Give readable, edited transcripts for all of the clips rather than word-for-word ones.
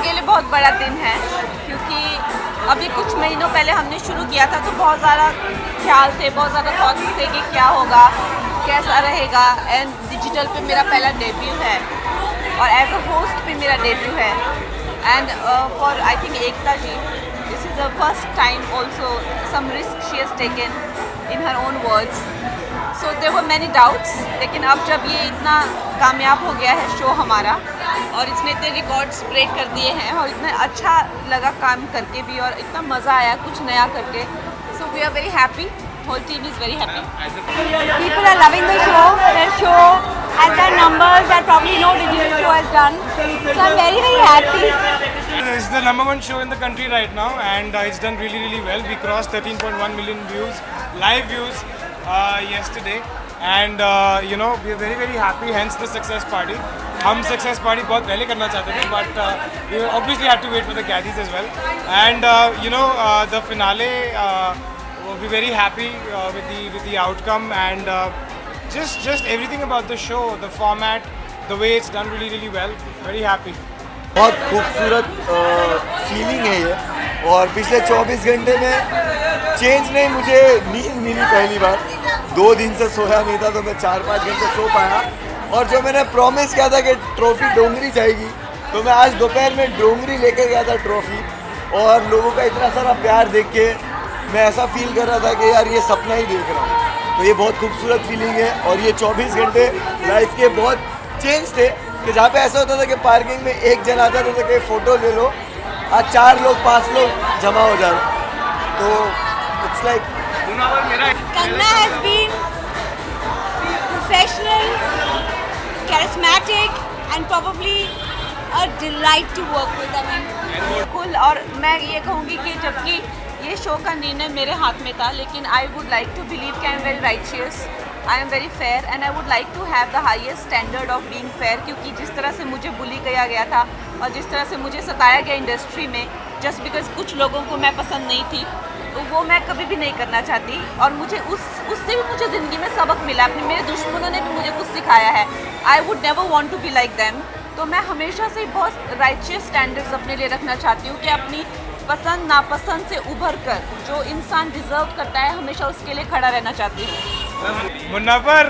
के लिए बहुत बड़ा दिन है क्योंकि अभी कुछ महीनों पहले हमने शुरू किया था तो बहुत ज़्यादा ख्याल थे, बहुत ज़्यादा थॉट्स थे कि क्या होगा, कैसा रहेगा। एंड डिजिटल पे मेरा पहला डेब्यू है और एज अ होस्ट पे मेरा डेब्यू है। And for I think Ekta ji, this is the first time also some risk she has taken in her own words. So there were many doubts, लेकिन अब जब ये इतना कामयाब हो गया है शो हमारा और इसने इतने रिकॉर्ड्स ब्रेक कर दिए हैं और इतना अच्छा लगा काम करके भी और इतना मज़ा आया कुछ नया करके। So we are very happy, whole team is very happy. People are loving the show. The show has done numbers that probably no digital show has done. So I'm very, very happy. It's the #1 show in the country right now, and it's done really, really well. We crossed 13.1 million views, live views yesterday, and you know, we are very, very happy. Hence the success party. हम success party बहुत पहले करना चाहते थे, but we obviously had to wait for the Caddies as well. And you know, the finale, we'll be very happy with the outcome, and just everything about the show, the format, the way it's done really, really well. Very happy. बहुत खूबसूरत feeling है ये, और पिछले 24 घंटे में change नहीं, मुझे नींद मिली पहली बार। 2 दिन से सोया नहीं था तो मैं 4-5 घंटे सो पाया, और जो मैंने प्रॉमिस किया था कि ट्रॉफी डोंगरी जाएगी, तो मैं आज दोपहर में डोंगरी लेकर गया था ट्रॉफी। और लोगों का इतना सारा प्यार देख के मैं ऐसा फील कर रहा था कि यार ये सपना ही देख रहा हूँ। तो ये बहुत खूबसूरत फीलिंग है, और ये 24 घंटे लाइफ के बहुत चेंज थे कि जहाँ पे ऐसा होता था कि पार्किंग में एक जन आता था कि फ़ोटो ले लो, आज 4 लोग 5 लोग जमा हो जा रहे। तो it's like Kangana has been professional, charismatic, and probably a delight to work with. I mean, बिल्कुल। और मैं ये कहूँगी कि जबकि ये शो का निर्णय मेरे हाथ में था, लेकिन I would like to believe कि I am very righteous, I am very fair, and I would like to have the highest standard of being fair. क्योंकि जिस तरह से मुझे बुली किया गया था और जिस तरह से मुझे सताया गया इंडस्ट्री में जस्ट बिकॉज कुछ लोगों को मैं पसंद नहीं थी, तो वो मैं कभी भी नहीं करना चाहती। और मुझे उससे भी मुझे ज़िंदगी में सबक मिला, अपने मेरे दुश्मनों ने भी मुझे कुछ सिखाया है। I would never want to be like them. तो मैं हमेशा से बहुत राइचियस स्टैंडर्ड्स अपने लिए रखना चाहती हूँ कि अपनी पसंद नापसंद से उभर कर जो इंसान डिजर्व करता है हमेशा उसके लिए खड़ा रहना चाहती हूँ। Munawar,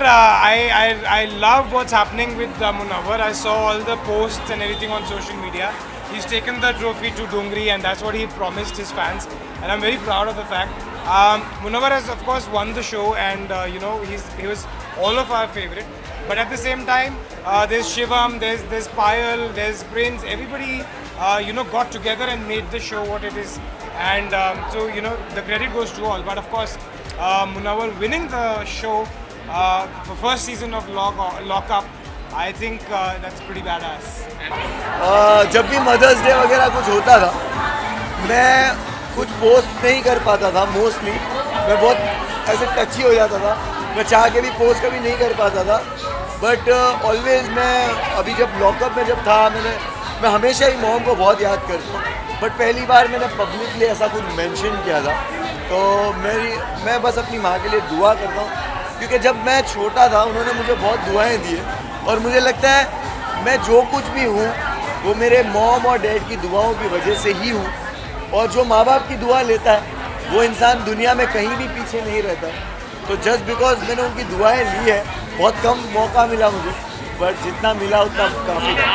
I love what's happening with Munawar. I saw all the posts and everything on social media. He's taken the trophy to Dongri, and that's what he promised his fans, and I'm very proud of the fact. Munawar has of course won the show, and you know, he was all of our favorite. But at the same time, there's Shivam, there's Payal, there's Prince. Everybody you know, got together and made the show what it is, and so you know, the credit goes to all. But of course, Munawar winning the show for first season of Lock Up, I think that's pretty badass. जब भी mother's day वगैरह कुछ होता था, मैं कुछ post नहीं कर पाता था। मोस्टली मैं बहुत ऐसे टची हो जाता था, मैं चाह के भी पोस्ट कभी नहीं कर पाता था। बट ऑलवेज मैं अभी जब लॉकअप में जब था, मैं हमेशा ही मॉम को बहुत याद करता हूँ। बट पहली बार मैंने पब्लिकली ऐसा कुछ मेंशन किया था, तो मैं बस अपनी माँ के लिए दुआ करता हूँ, क्योंकि जब मैं छोटा था उन्होंने मुझे बहुत दुआएं दी है, और मुझे लगता है मैं जो कुछ भी हूँ वो मेरे मॉम और डैड की दुआओं की वजह से ही हूँ। और जो माँ बाप की दुआ लेता है वो इंसान दुनिया में कहीं भी पीछे नहीं रहता। तो जस्ट बिकॉज मैंने उनकी दुआएं ली है, बहुत कम मौका मिला मुझे, बट जितना मिला उतना काफ़ी था।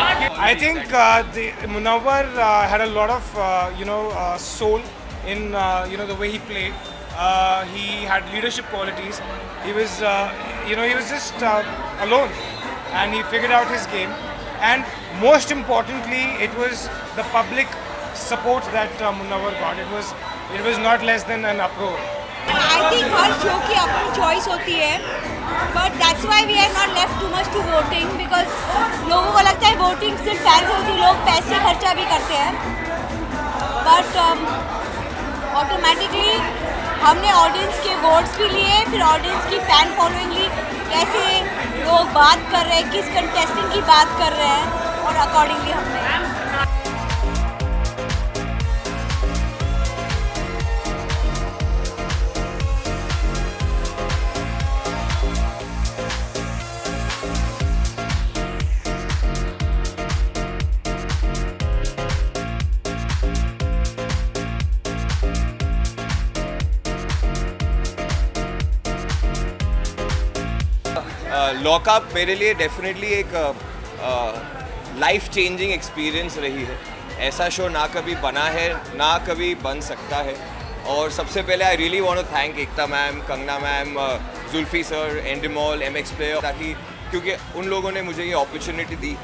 I think Munawar had a lot of soul in you know, the way he played. He had leadership qualities. He was he was just alone, and he figured out his game. And most importantly, it was the public support that Munawar got. It was not less than an uproar. I think her show की अपनी choice होती है, but that's why we are not left too much to voting, because लोगों को लगता है voting सिर्फ fans होती है, लोग पैसे खर्चा भी करते हैं, बट ऑटोमेटिकली हमने ऑडियंस के वोट्स भी लिए, फिर ऑडियंस की फ़ैन फॉलोइंग ली, कैसे लोग बात कर रहे हैं, किस कंटेस्टेंट की बात कर रहे हैं, और अकॉर्डिंगली हमने लॉकअप मेरे लिए डेफिनेटली एक लाइफ चेंजिंग एक्सपीरियंस रही है। ऐसा शो ना कभी बना है, ना कभी बन सकता है। और सबसे पहले I really want to thank Ekta ma'am, Kangana ma'am, Zulfi sir, Endemol, MX player, ताकि क्योंकि उन लोगों ने मुझे ये अपॉर्चुनिटी दी।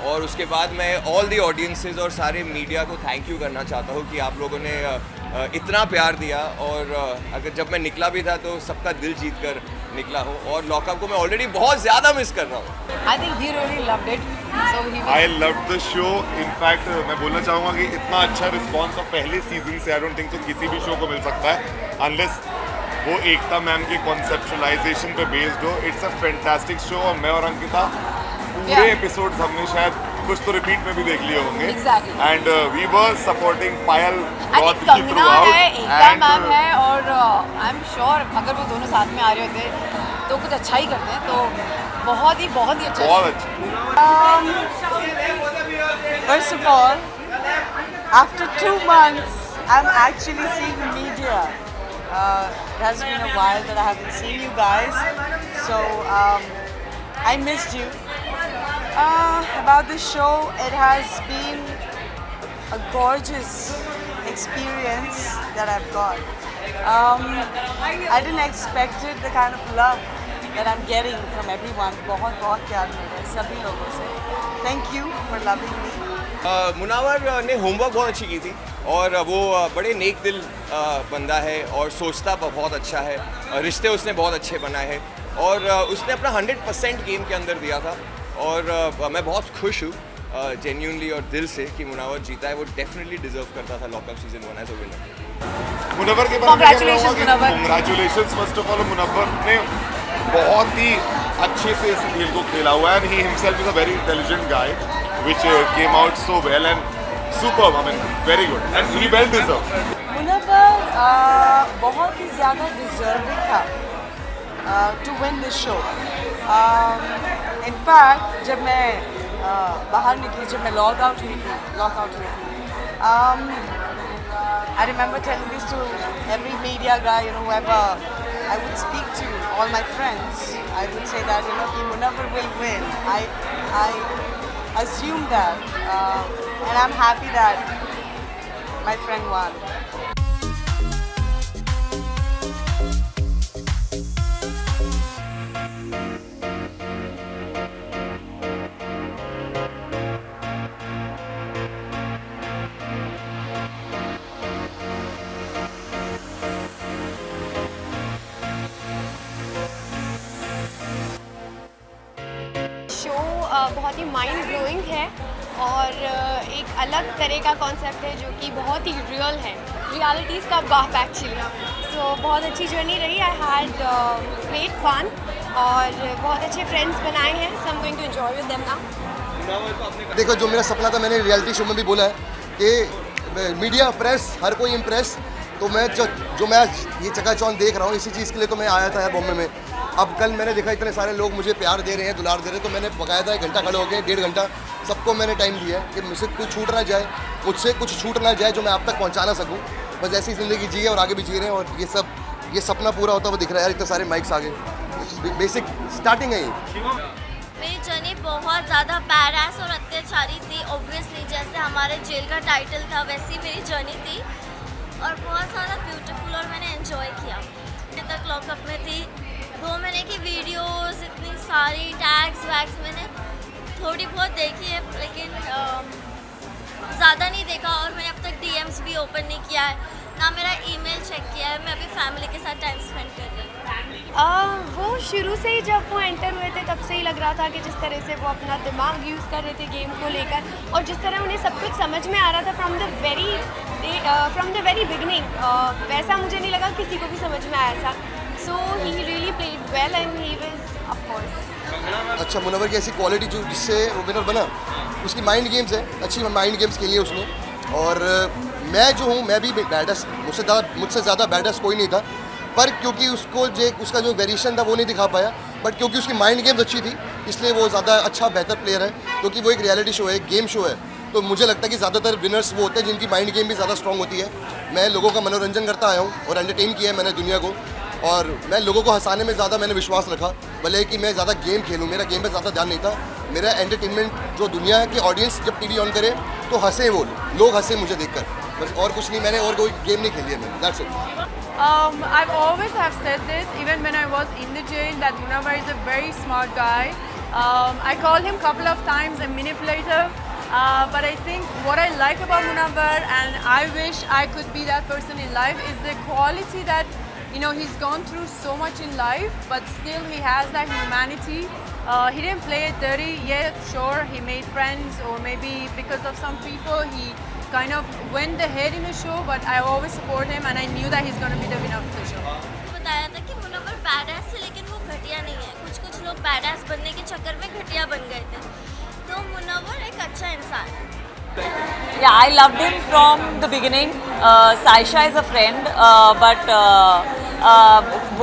और उसके बाद मैं ऑल दी ऑडियंसेस और सारे मीडिया को थैंक यू करना चाहता हूँ कि आप लोगों ने इतना प्यार दिया। और अगर जब मैं निकला भी था तो सबका दिल जीत कर निकला हूँ। और लॉकअप को मैं ऑलरेडी बहुत ज़्यादा मिस कर रहा हूँ। I think he really loved it. So he was... I loved the show. In fact मैं बोलना चाहूँगा कि इतना अच्छा रिस्पॉन्स और पहले सीजन से आई डोंट थिंक सो किसी भी शो को मिल सकता है अनलेस वो एकता मैम के कॉन्सेप्चुलाइजेशन पे बेस्ड हो। It's a fantastic show. और मैं और अंकिता पूरे एपिसोड्स हमने शायद कुछ तो रिपीट में भी देख लिए होंगे। Exactly. And we were supporting Payal I think की कंगना थ्रू है, एकता मैम आउट। है और आई एम श्योर अगर वो दोनों साथ में आ रहे होते तो कुछ अच्छा ही करते हैं। तो बहुत ही अच्छा बहुत अच्छा। First of all, after 2 months, I'm actually seeing the media. It has been a while that I haven't seen you guys, so I missed you. About the show, it has been a gorgeous experience that I've got. I didn't expect it, the kind of love that I'm getting from everyone. बहुत प्यार मिल रहा है सभी लोगों से. Thank you for loving me. Munawar ने homework बहुत अच्छी की थी और वो बड़े नेक दिल बंदा है और सोचता बहुत अच्छा है। रिश्ते उसने बहुत अच्छे बनाए हैं और उसने अपना 100% गेम के अंदर दिया था। और मैं बहुत खुश हूँ जेन्युइनली और दिल से कि मुनावर जीता है। वो डेफिनेटली डिजर्व करता था lockup season 1 as a winner. Munawar के congratulations first of all. Munawar ने बहुत ही अच्छे से इस खेल को खेला हुआ है and he himself is a very intelligent guy which came out so well and superb. I mean very good and he well deserve. Munawar बहुत ही ज़्यादा डिजर्विंग था to win this show. In fact जब मैं बाहर निकली, जब मैं लॉक आउट हुई थी, I remember telling this to every media guy, whoever I would speak to, all my friends. I would say that, Munawwar will win. I assume that, and I'm happy that my friend won. Show बहुत ही mind blowing है और एक अलग तरह का concept है जो कि बहुत ही रियल है, रियलिटीज़ का बाप एक्चुअली। सो बहुत अच्छी जर्नी रही। आई हैड ग्रेट फन और बहुत अच्छे फ्रेंड्स बनाए हैं। So I am going to enjoy with them now. देखो, जो मेरा सपना था मैंने रियलिटी शो में भी बोला है कि मीडिया, प्रेस, हर कोई इम्प्रेस। तो मैं जो मैं ये चकाचौंध देख रहा हूँ, इसी चीज़ के लिए तो मैं आया था यार बॉम्बे में। अब कल मैंने देखा इतने सारे लोग मुझे प्यार दे रहे हैं, दुलार दे रहे हैं, तो मैंने बकायदा 1 घंटा खड़े हो गए, 1.5 घंटा सबको मैंने टाइम दिया है कि मुझसे कुछ छूट ना जाए, मुझसे कुछ छूट ना जाए जो मैं आप तक पहुँचा ना सकूँ। बस ऐसी ज़िंदगी जी है और आगे भी जी रहे हैं और ये सपना पूरा होता हुआ दिख रहा है यार। इतने सारे माइक्स आगे, बेसिक स्टार्टिंग है ये। मेरी जर्नी बहुत ज़्यादा पैरास और अत्याचारी थी। ऑब्वियसली जैसे हमारे जेल का टाइटल था वैसी मेरी जर्नी थी और बहुत ज़्यादा ब्यूटीफुल और मैंने एंजॉय किया। मैं तक लॉकअप में थी, 2 महीने की वीडियोस, इतनी सारी टैग्स वैग्स मैंने थोड़ी बहुत देखी है लेकिन ज़्यादा नहीं देखा। और मैंने अब तक DMs भी ओपन नहीं किया है, ना मेरा ईमेल चेक किया है। मैं अभी फैमिली के साथ टाइम स्पेंड कर रही हूँ। वो शुरू से ही जब वो एंटर हुए थे तब से ही लग रहा था कि जिस तरह से वो अपना दिमाग यूज़ कर रहे थे गेम को लेकर और जिस तरह उन्हें सब कुछ समझ में आ रहा था फ्रॉम द वेरी बिगनिंग, वैसा मुझे नहीं लगा किसी को भी समझ में आया था। So he really played well and he was of course. अच्छा, मुनव्वर की ऐसी क्वालिटी जो जिससे वो विनर बना, उसकी माइंड गेम्स है, अच्छी माइंड गेम्स खेली है उसने। और मैं जो हूँ, मैं भी बैडस, मुझसे ज़्यादा बैडस कोई नहीं था, पर क्योंकि उसका जो वेरिएशन था वो नहीं दिखा पाया, बट क्योंकि उसकी माइंड गेम्स अच्छी थी इसलिए वो ज़्यादा अच्छा बेहतर प्लेयर है। क्योंकि वो एक रियलिटी शो है, एक गेम शो है, तो मुझे लगता है कि ज़्यादातर विनर्स वो होते हैं जिनकी माइंड गेम भी ज़्यादा स्ट्रॉन्ग होती है। मैं लोगों का मनोरंजन करता आया हूँ और एंटरटेन किया है मैंने दुनिया को, और मैं लोगों को हंसाने में ज़्यादा मैंने विश्वास रखा। भले कि मैं ज़्यादा गेम खेलूँ, मेरा गेम पे ज़्यादा ध्यान नहीं था। मेरा एंटरटेनमेंट जो दुनिया की ऑडियंस जब टीवी ऑन करे तो हंसे, वो लोग हंसे मुझे देखकर, बस और कुछ नहीं। मैंने और कोई गेम नहीं खेली है मैंने, that's it. I've always have said this, even when I was in the jail, that Munawar is a very smart guy. I called him a couple of times a manipulator, but I think what I like about Munawar, and I wish I could be that person in life, is the quality that, you know, he's gone through so much in life, but still he has that humanity. He didn't play it dirty yet. Sure, he made friends, or maybe because of some people, he kind of went ahead in the show, but I always support him, and I knew that he's going to be the winner of the show. बताया था कि Munawwar badass है, लेकिन वो घटिया नहीं है। कुछ लोग बैडएस बनने के चक्कर में घटिया बन गए थे, तो मुनव्वर एक अच्छा इंसान है। Yeah, I loved him from the beginning. Saisha is a friend, but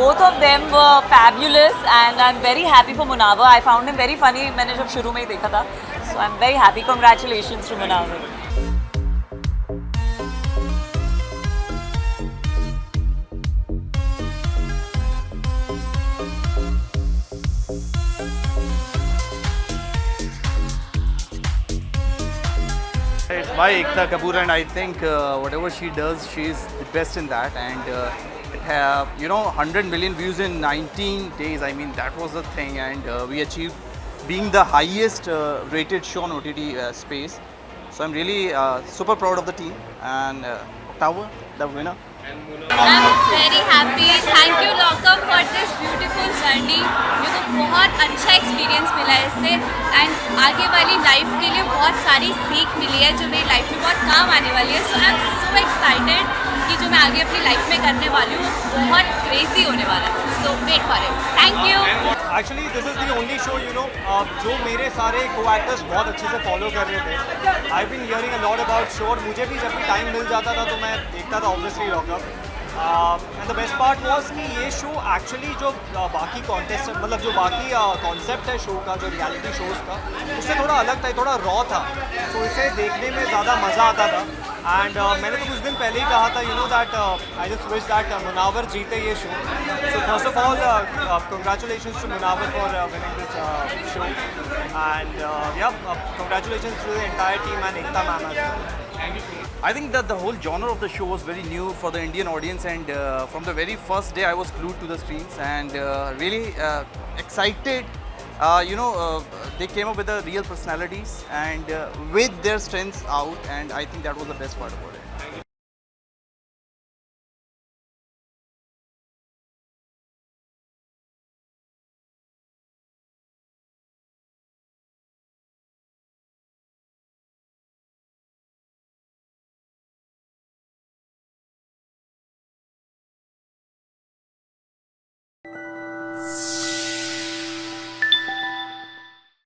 both of them were fabulous, and I'm very happy for Munawar. I found him very funny. मैंने जब शुरू में ही देखा था, so I'm very happy. Congratulations to Munawar. It's by Ekta Kapoor, and I think whatever she does, she's the best in that. And it have, you know, 100 million views in 19 days. I mean, that was the thing, and we achieved being the highest rated show on OTT space. So I'm really super proud of the team, and Octava, the winner. I'm very happy. Thank you lockup for this beautiful journey. मेरे को बहुत अच्छा experience मिला है इससे, and आगे वाली life के लिए बहुत सारी सीख मिली है जो मेरी लाइफ में बहुत काम आने वाली है. सो आई एम सो एक्साइटेड कि जो मैं आगे अपनी लाइफ में करने वाली हूँ बहुत क्रेजी होने वाला है. So wait for it. Thank you. Actually this is the only show, you know, जो मेरे सारे को एक्टर्स बहुत अच्छे से फॉलो कर रहे थे. I been hearing a lot about show, और मुझे भी जब भी टाइम मिल जाता था तो मैं देखता था obviously lockup. And the best part was कि ये शो एक्चुअली जो बाकी कॉन्टेस्ट, मतलब जो बाकी कॉन्सेप्ट है शो का, जो रियलिटी शोज़ का, उससे थोड़ा अलग था, थोड़ा रॉ था. तो इसे देखने में ज़्यादा मज़ा आता था. एंड मैंने तो कुछ दिन पहले ही कहा था, you know, that I just wish that Munawar जीते ये शो. So first of all congratulations to Munawar for winning this show, and yeah congratulations to the entire team and Ekta ma'am as well. I think that the whole genre of the show was very new for the Indian audience, and from the very first day I was glued to the screens, and really excited. You know, they came up with the real personalities and with their strengths out, and I think that was the best part of it.